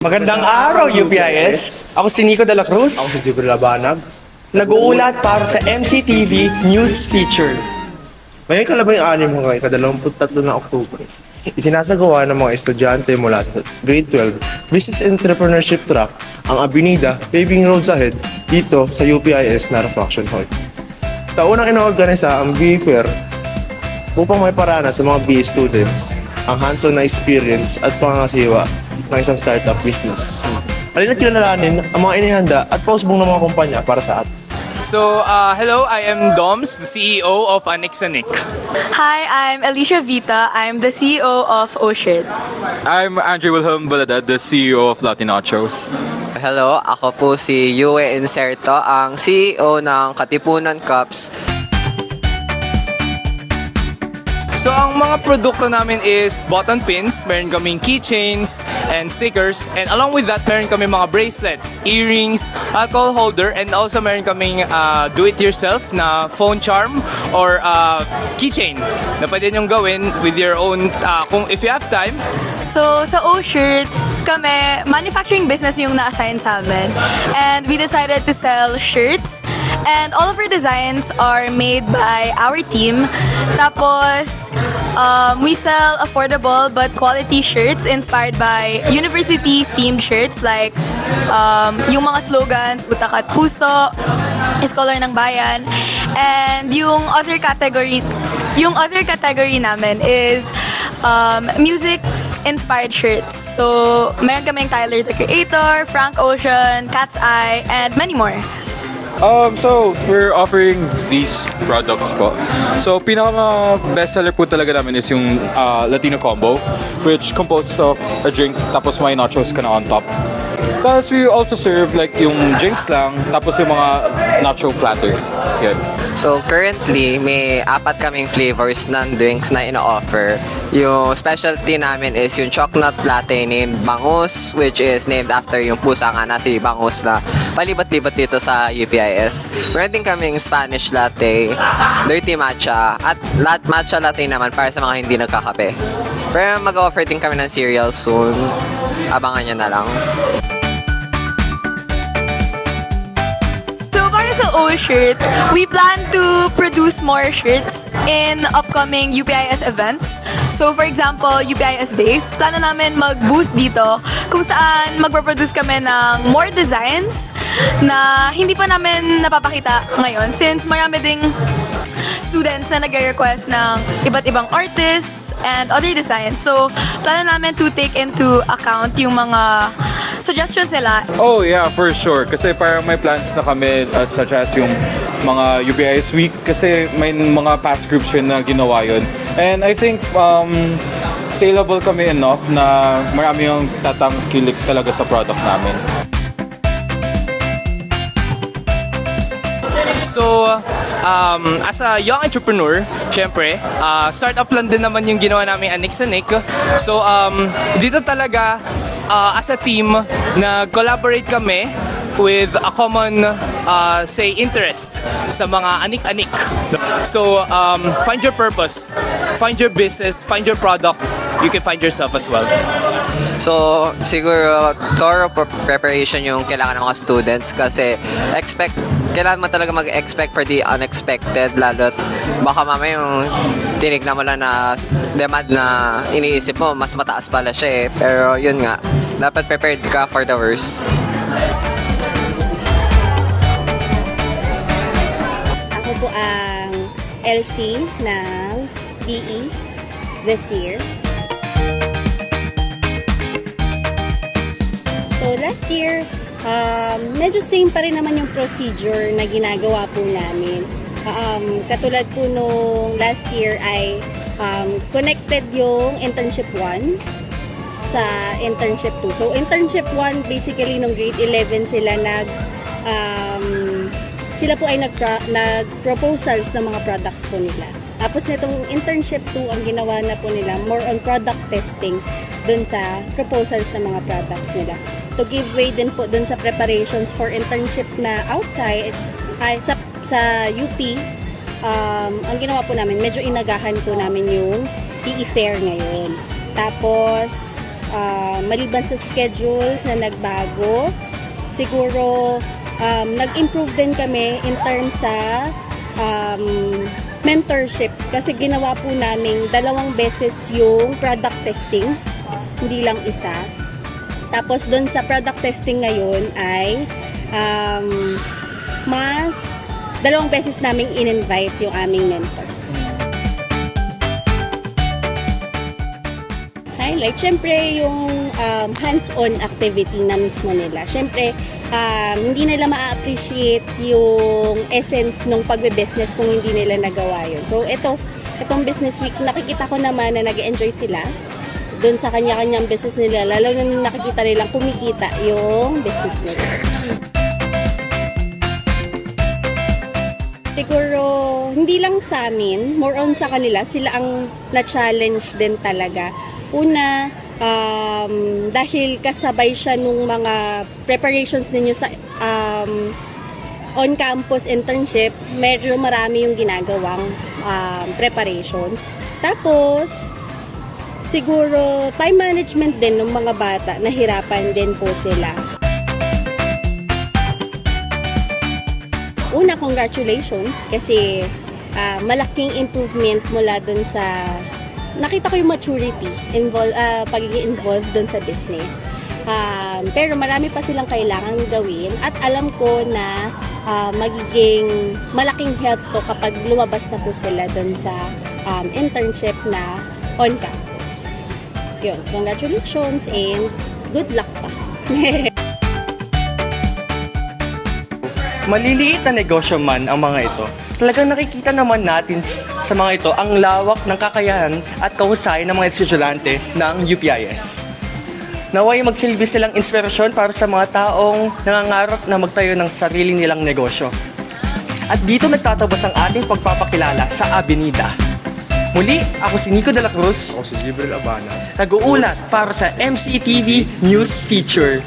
Magandang araw, UPIS! Ako si Nico de la Cruz. Ako si Jibril Labanag. Nag-uulat para sa MCTV News Feature. Ngayong kalabay-anim hanggang ika-23 ng Oktubre, isinasagawa ng mga estudyante mula sa Grade 12 Business Entrepreneurship Track ang Avenida Paving Roads Ahead dito sa UPIS na Refraction Hall. Taunang inoorganisa ang BE Fair upang may parana sa mga BE students ang hands-on na experience at pangangasiwa ng isang startup business. Halina't kilalanin ang mga inihanda at pausbong ng mga kumpanya para sa atin. So, hello, I am Doms, the CEO of Anixanic. Hi, I'm Alicia Vita. I'm the CEO of Ocean. I'm Andrew Wilhelm Baladad, the CEO of Latinachos. Hello, ako po si Yue Inserto, ang CEO ng Katipunan Cups. So, ang mga produkto namin is button pins, meron kaming keychains and stickers, and along with that, meron kaming mga bracelets, earrings, alcohol holder, and also meron kaming do-it-yourself na phone charm or keychain na pwede nyong gawin with your own, kung if you have time. So, sa O-Shirt, kami, manufacturing business yung na-assign sa amin. And we decided to sell shirts. And all of our designs are made by our team. Tapos, we sell affordable but quality shirts inspired by university-themed shirts like yung mga slogans, Utak at Puso, Scholar ng Bayan. And yung other category namin is music-inspired shirts. So, meron kaming Tyler the Creator, Frank Ocean, Cat's Eye, and many more. So, we're offering these products po. So, pinaka bestseller po talaga namin is yung Latino Combo, which composes of a drink, tapos may nachos ka na on top. Tapos we also serve like yung drinks lang, tapos yung mga nacho platters. Yan. So currently, may 4 kaming flavors ng drinks na ino-offer. Yung specialty namin is yung chocolate latte named Bangus, which is named after yung pusa nga na si Bangus na palibat-libat dito sa UPIS. Meron din kaming Spanish latte, dirty matcha, at matcha latte naman para sa mga hindi nagkakape. Pero mag-offer din kami ng cereal soon. Abangan nyo na lang. Sa O-Shirt, we plan to produce more shirts in upcoming UPIS events. So for example, UPIS Days, plano namin mag-booth dito kung saan magpaproduce kami ng more designs na hindi pa namin napapakita ngayon since marami ding students na nag-request ng iba't ibang artists and other designs. So, plano namin to take into account yung mga suggestions nila. Oh yeah, for sure. Kasi parang may plans na kami such as yung mga UPIS Week kasi may mga past groups yun na ginawa yun. And I think saleable kami enough na marami yung tatangkilik talaga sa product namin. So, as a young entrepreneur, syempre, startup lang din naman yung ginawa namin Anixanic. So, dito talaga, as a team, nag-collaborate kami with a common, say, interest sa mga anik-anik. So, find your purpose, find your business, find your product, you can find yourself as well. So, siguro thorough preparation yung kailangan ng mga students kasi kailangan mo talaga mag-expect for the unexpected, lalo't baka mamaya yung tinignan mo lang na demand na iniisip mo, mas mataas pala siya eh. Pero yun nga, dapat prepared ka for the worst. Ako po ang LC ng DE this year. So last year, medyo same pa rin naman yung procedure na ginagawa po namin. Katulad po nung last year ay connected yung internship 1 sa internship 2. So internship 1 basically nung grade 11 sila sila po ay nag-proposals ng mga products po nila. Tapos nitong internship 2 ang ginawa na po nila more on product testing dun sa proposals ng mga products nila. To give way din po dun sa preparations for internship na outside sa UP, ang ginawa po namin, medyo inagahan po namin yung PE Fair ngayon. Tapos, maliban sa schedules na nagbago, siguro nag-improve din kami in terms sa mentorship kasi ginawa po namin 2 beses yung product testing, hindi lang isa. Tapos doon sa product testing ngayon ay mas 2 beses naming in-invite yung aming mentors. Highlight, syempre yung hands-on activity na mismo nila. Syempre, hindi nila ma-appreciate yung essence ng pagbe-business kung hindi nila nagawa yun. So, itong business week, nakikita ko naman na nag-enjoy sila doon sa kanya-kanyang business nila. Lalo na nakikita nilang kumikita yung business nila. Siguro, hindi lang sa amin, more on sa kanila, sila ang na-challenge din talaga. Una, dahil kasabay siya nung mga preparations ninyo sa on-campus internship, medyo marami yung ginagawang preparations. Tapos, siguro, time management din ng mga bata, nahirapan din po sila. Una, congratulations kasi malaking improvement mula dun sa nakita ko yung maturity, pagiging involved dun sa business. Pero marami pa silang kailangan gawin at alam ko na magiging malaking help to kapag lumabas na po sila dun sa internship na on campus. Yun, congratulations and good luck pa. Maliliit na negosyo man ang mga ito, talagang nakikita naman natin sa mga ito ang lawak ng kakayahan at kahusayan ng mga estudyante ng UPIS. Naway magsilbi silang inspirasyon para sa mga taong nangangarap na magtayo ng sarili nilang negosyo. At dito nagtatapos ang ating pagpapakilala sa Avenida. Muli, ako si Nico de la Cruz, Ako si Jibril Abana. nag-uulat para sa MCTV News Feature.